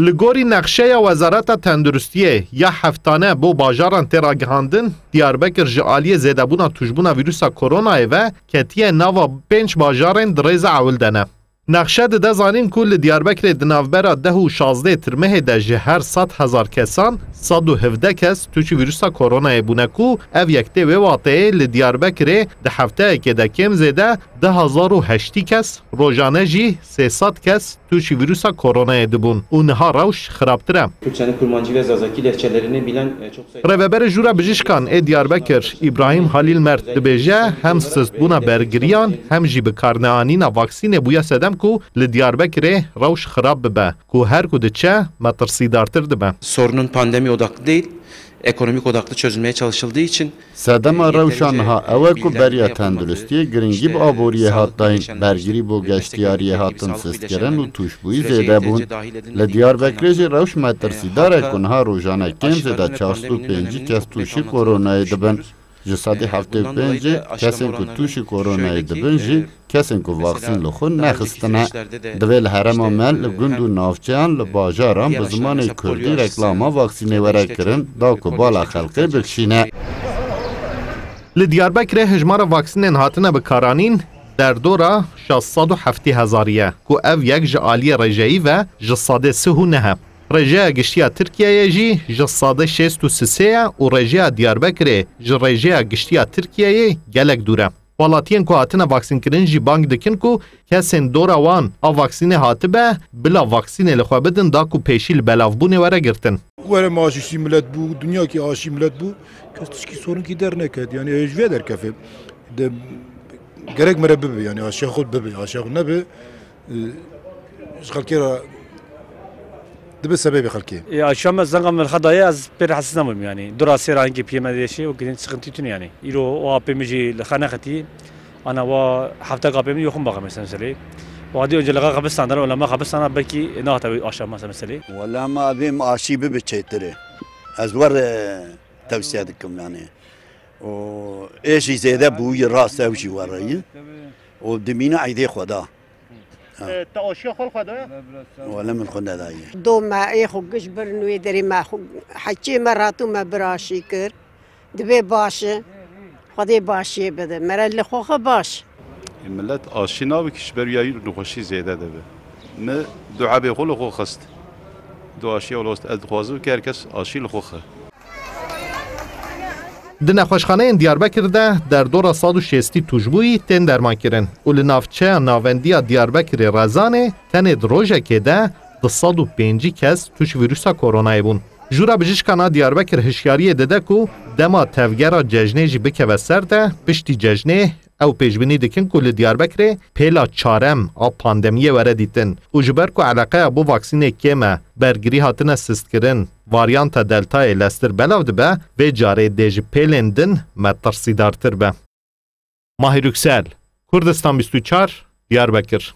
لگوری نقشه وزارت تندرستی یا هفتانه بو باجاران تراگهاندن دیاربکر جعالی زیدبونا توجبونا ویروسا کرونا و کتیه ناوا 5 باجارن دریز عول دنه. نقشه ده زانین کل دیاربکر دنافبرا 10 و 16 ترمه ده جهر 100,000 کسان 117 کس توچی ویروسا کرونا بونکو او یکته و واقعه لدیاربکر ده هفته که ده کم زده 10,080 کس روزانه جی 300 کس توچی ویروسا کرونا دبون و نها روش خرابتره. رهبر جورا بجشکان دیاربکر ابراهیم خلیل مرد دبیجه هم سستبونا برگریان هم جی بکارنه آنینا واکسین بویا سدم کو لدیاربکر روش خراب ببه کو هر کده چه مترسیدارتر دبه. Sorunun pandemi odaklı değil, ekonomik odaklı çözülmeye çalışıldığı için Sedema rewşanha ew ku beriya tenduristiyê giringî bi aboriyê hat dayîn bergirî bû geştiyariyê hatin sistkirin û tûşbûyî zêde bûn. Li Diyarbekirê jî rewş metirsîdarek ku niha rojane kêm zêde 405 kes tûşî koronayê dibin. Ji sedî 75 kesên ku tûşî koronayê dibin jî kesên ku vaksîn li xwe nexistine. Divê li herêma me li gund û navçeyan li bajaran bi zimanê Kurdî reklama vaksînê were kirin da ku bala xelkê bikişîne. Li Diyarbekirê hejmara vaksînên hatine bikaranîn derdora 670,000 ye ku ev yek ji aliyê rejeyî ve ji sadê 39 he. Rejeya giştiya Tirkiyeyê jî ji sadê 63 ye û rejeya Diyarbekirê ji rejeya giştiya Tirkiyeyê gelek dûr e. Welatiyên ku hatine vaksînkirin jî bang dikin ku kesên dora wan a vaksînê hatibe bila vaksînê li xwe bidin da ku pêşî li belavbûnê were girtin. Were me aşî millet bû, dunyakî aşî millet bû, kes tişkî sorunkî derneket. Yani ji vê derkefê. Gerek mere bibe, yani aşiya xwe bibe, aşiya xwe nebe, ji xelkê re dibe sebebê xelkê. Ya şu an zengam الخضايا az pek hassas namım yani. Durası rangi piyemedişi o gidin sıkıntı tün yani. İro o apemici lxanakati ana o hafta kapemi yokum bakam mesela. وهذه önce لقى قبستان ولا ما قبستان belki ne hatabi aşağı mesela. ولا ما abim aşibi بتشتري. أزور توسيع دكم يعني. وإيش زيادة بوي راس أوجي وراي. ودمينا عيدي خدا. تأشياء خال خدا ولا من خدا داي دو ما إخو جبر نويدري ما حكي مراتو ما براشي كر دبي باشه خدي باشي بده مرا اللي خوخه باش الملت آشنا بكش برياي نخوشي زيادة دبه ما دعاء بيقول خو خست دو أشياء ولا أدخوازو كاركس آشي لخوخه Di nexweşxaneyên Diyarbekir de derdora 160 tûjbûyî tên derman kirin û li navçeya navendiya Diyarbekirê Rezanê tenê di rojekê de 205 kes tûş vîrusa koronayê bûn. Jûra bijîşkana Diyarbekir hişyariyê dide ku dema tevgera cejnê jî bikeve ser de piştî cejnê ew pêşbînî dikin ku li Diyarbekirê pêla çarem a pandemiyê were dîtin û ji ber ku eleqeya bu vaksînê kêm e bergirî hatine sistkirin varyanta deltayê lestir belav dibe vê carê dê ji pêlên din metirsîdartir be. Mahir Yüksel, Kurdistan 24, Diyarbekir.